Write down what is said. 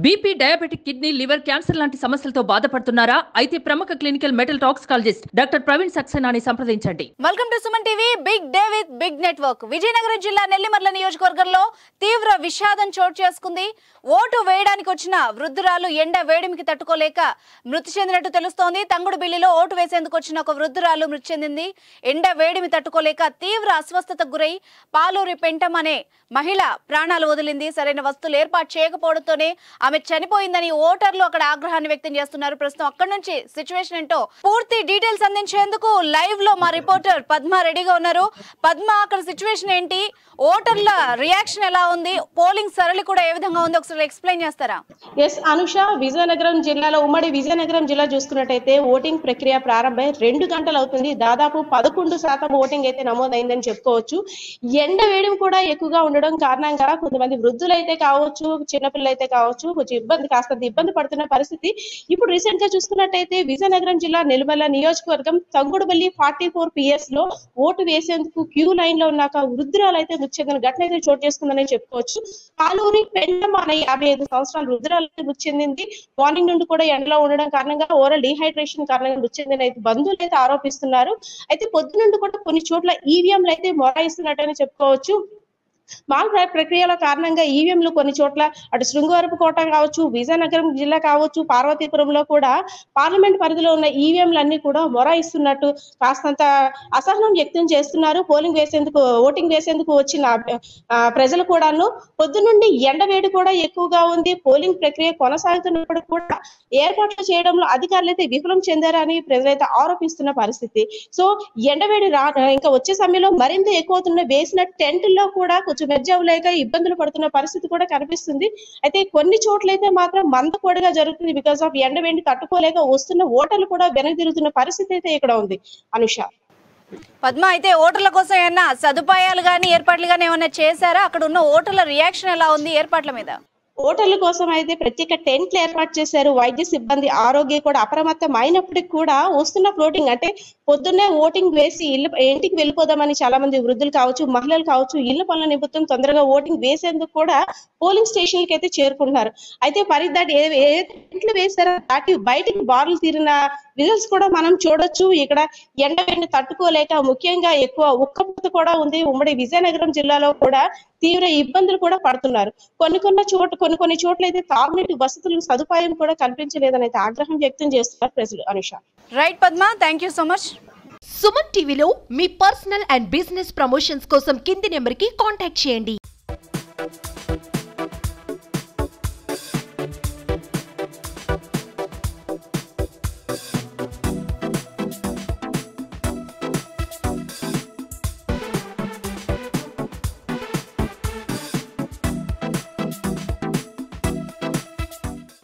BP, diabetic, kidney, liver, cancer లాంటి సమస్యలతో బాధపడుతున్నారా? అయితే ప్రముఖ clinical metal toxicologist doctor Praveen సక్సేనాని సంప్రదించండి. Welcome to Suman TV. Big day with big network. Vizianagaram జిల్లా నెల్లిమర్ల నియోజకవర్గంలో తీవ్ర విషాదం చోటు చేసుకుంది. ఓటు వేయడానికి వచ్చిన వృద్ధురాలు ఎండ వేడిమికి తట్టుకోలేక మృతి చెందినట్టు తెలుస్తోంది. తంగుడుబిల్లిలో ఓటు వేసేందుకు వచ్చిన ఒక వృద్ధురాలు మృతి చెందింది. ఎండ వేడిమి తట్టుకోలేక తీవ్ర అస్వస్థతకు గురై పాలూరి పెంటం అనే మహిళ ప్రాణాలు వదిలింది. సరైన వస్తువులు ఏర్పాటు చేయకపోవడంతోనే ఆమె చనిపోయిందని ఓటర్లు అక్కడ ఆగ్రహాన్ని వ్యక్తం చేస్తున్నారు. ప్రస్తుతం అక్కడ నుంచి సిచ్యువేషన్ ఏంటో పూర్తి డీటెయిల్స్ అందించేందుకు లైవ్ లో మా రిపోర్టర్ పద్మ రెడీగా ఉన్నారు. పద్మ, అక్కడ సిచ్యువేషన్ ఏంటి, ఓటర్ల రియాక్షన్ ఎలా ఉంది, పోలింగ్ సరళి కూడా ఏ విధంగా ఉంది, ఒకసారి ఎక్స్ప్లెయిన్ చేస్తారా? ఎస్ అనుష, విజయనగరం జిల్లాలో ఉమ్మడి విజయనగరం జిల్లా చూసుకున్నట్టయితే ఓటింగ్ ప్రక్రియ ప్రారంభమై 2 గంటలు అవుతుంది. దాదాపు 11% ఓటింగ్ అయితే నమోదైందని చెప్పుకోవచ్చు. ఎండ వేడిమి కూడా ఎక్కువగా ఉండడం కారణంగా కొంతమంది వృద్ధులు అయితే కావచ్చు, చిన్నపిల్లలు అయితే కావచ్చు, కొంచెం కాస్త ఇబ్బంది పడుతున్న పరిస్థితి. ఇప్పుడు రీసెంట్ గా చూసుకున్నట్టయితే విజయనగరం జిల్లా నెల్లిమర్ల నియోజకవర్గం తంగుడుబల్లి 44 PS లో ఓటు వేసేందుకు క్యూ లైన్ లో ఉన్నాక వృద్ధురాలు అయితే మృతి చెందిన ఘటన అయితే చోటు చేసుకుందని చెప్పుకోవచ్చు. పాలూరి పెండం అనే 55 సంవత్సరాల వృద్ధురాలు మృతి చెందింది. మార్నింగ్ నుండి కూడా ఎండలో ఉండడం కారణంగా ఓవరాల్ డిహైడ్రేషన్ కారణంగా మృతి చెందిన అయితే బంధువులు అయితే ఆరోపిస్తున్నారు. అయితే పొద్దు నుండి కూడా కొన్ని చోట్ల ఈవీఎంలు అయితే మొరాయిస్తున్నట్టని చెప్పుకోవచ్చు. మాల్ ప్రక్రియల కారణంగా ఈవీఎంలు కొన్ని చోట్ల అటు శృంగవరపు కోట కావచ్చు, విజయనగరం జిల్లా కావచ్చు, పార్వతీపురంలో కూడా పార్లమెంట్ పరిధిలో ఉన్న ఈవీఎంలు అన్ని కూడా మొరాయిస్తున్నట్టు కాస్తంత అసహనం వ్యక్తం చేస్తున్నారు. ఓటింగ్ వేసేందుకు వచ్చిన ప్రజలు కూడాను. పొద్దు నుండి ఎండ వేడి కూడా ఎక్కువగా ఉంది. పోలింగ్ ప్రక్రియ కొనసాగుతున్నప్పుడు కూడా ఏర్పాట్లు చేయడంలో అధికారులు అయితే విఫలం చెందారని ప్రజలైతే ఆరోపిస్తున్న పరిస్థితి. సో ఎండవేడి ఇంకా వచ్చే సమయంలో మరింత ఎక్కువ అవుతున్న వేసిన టెంట్లో కూడా మెజ్జవలేక ఇబ్బందులు పడుతున్న పరిస్థితి కూడా కనిపిస్తుంది. అయితే కొన్ని చోట్లయితే మాత్రం మందకొడిగా జరుగుతుంది. బికాస్ ఆఫ్ ఎండవేడిని తట్టుకోలేక వస్తున్న ఓటర్లు కూడా వెనక్కి తిరుగుతున్న పరిస్థితి అయితే ఇక్కడ ఉంది. అనుష, పద్మ, అయితే ఓటర్ల కోసం ఏమన్నా సదుపాయాలు కానీ ఏర్పాట్లు కానీ ఏమన్నా చేశారా? అక్కడ ఉన్న ఓటర్ల రియాక్షన్ ఎలా ఉంది ఏర్పాట్ల మీద? ఓటర్ల కోసం అయితే ప్రత్యేక టెంట్లు ఏర్పాటు చేశారు. వైద్య సిబ్బంది ఆరోగ్యం కూడా అప్రమత్తం అయినప్పటికీ కూడా వస్తున్న ఫ్లోటింగ్ అంటే పొద్దున్నే ఓటింగ్ వేసి ఇంటికి వెళ్ళిపోదామని చాలా మంది వృద్ధులు కావచ్చు, మహిళలు కావచ్చు, ఇళ్ల పనుల నిమిత్తం తొందరగా ఓటింగ్ వేసేందుకు కూడా పోలింగ్ స్టేషన్లకి అయితే చేరుకుంటున్నారు. అయితే పరిదాటి ఏ టెంట్లు వేశారో దాటి బయటికి బారులు తీరిన విజువల్స్ కూడా మనం చూడొచ్చు. ఇక్కడ ఎండవేడిని తట్టుకోలేక ముఖ్యంగా ఎక్కువ ఉక్కపోత కూడా ఉంది. ఉమ్మడి విజయనగరం జిల్లాలో కూడా తీవ్ర ఇబ్బందులు కూడా పడుతున్నారు. కొన్ని చోట్ల అయితే తాగునీటి వసతులకు సదుపాయం కూడా కల్పించలేదని అయితే ఆగ్రహం వ్యక్తం చేస్తున్నారు ప్రజలు. Anusha, right Padma, thank you so much. Suman టీవీలో మీ పర్సనల్ అండ్ బిజినెస్ ప్రమోషన్స్ కోసం కింది నెంబర్కి కాంటాక్ట్ చేయండి.